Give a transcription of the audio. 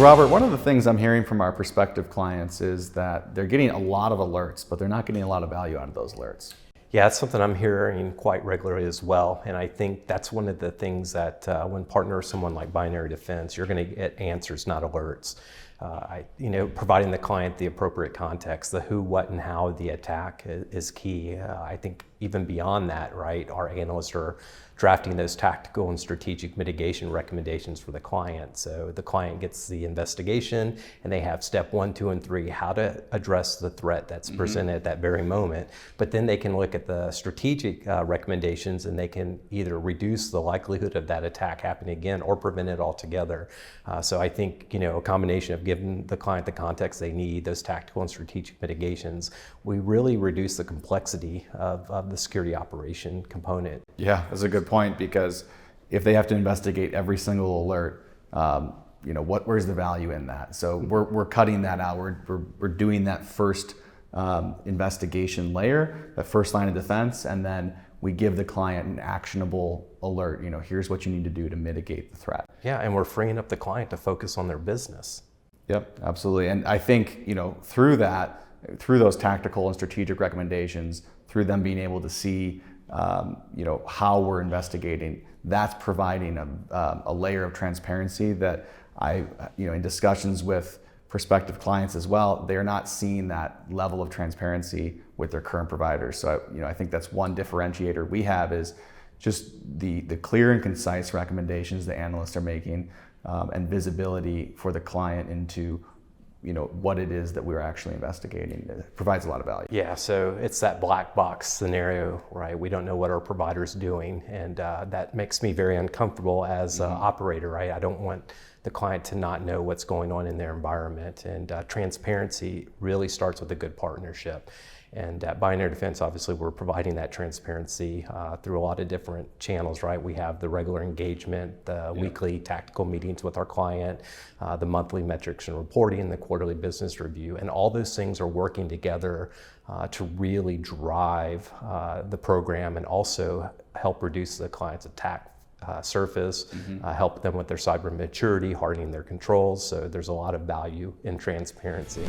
So Robert, one of the things I'm hearing from our prospective clients is that they're getting a lot of alerts, but they're not getting a lot of value out of those alerts. Yeah, that's something I'm hearing quite regularly as well. And I think that's one of the things that when partner with someone like Binary Defense, you're going to get answers, not alerts. Providing the client the appropriate context, the who, what, and how of the attack is key. I think even beyond that, right, our analysts are drafting those tactical and strategic mitigation recommendations for the client. So the client gets the investigation and they have step 1, 2, and 3, how to address the threat that's presented at that very moment. But then they can look at the strategic recommendations and they can either reduce the likelihood of that attack happening again or prevent it altogether. So I think, a combination of giving the client the context they need, those tactical and strategic mitigations, we really reduce the complexity of the security operation component. Yeah, that's a good point, because if they have to investigate every single alert, where's the value in that? So we're cutting that out. We're doing that first investigation layer, that first line of defense, and then we give the client an actionable alert. Here's what you need to do to mitigate the threat. Yeah, and we're freeing up the client to focus on their business. Yep, absolutely. And I think, through those tactical and strategic recommendations, through them being able to see, how we're investigating, that's providing a layer of transparency that in discussions with prospective clients as well, they're not seeing that level of transparency with their current providers. So, I think that's one differentiator we have, is just the clear and concise recommendations the analysts are making, and visibility for the client into what it is that we're actually investigating. It provides a lot of value. Yeah, so it's that black box scenario, right? We don't know what our provider's doing, and that makes me very uncomfortable as an operator, right? I don't want the client to not know what's going on in their environment, and transparency really starts with a good partnership. And at Binary Defense, obviously, we're providing that transparency through a lot of different channels, right? We have the regular engagement, the weekly tactical meetings with our client, the monthly metrics and reporting, the quarterly business review, and all those things are working together to really drive the program and also help reduce the client's attack surface, help them with their cyber maturity, hardening their controls. So there's a lot of value in transparency.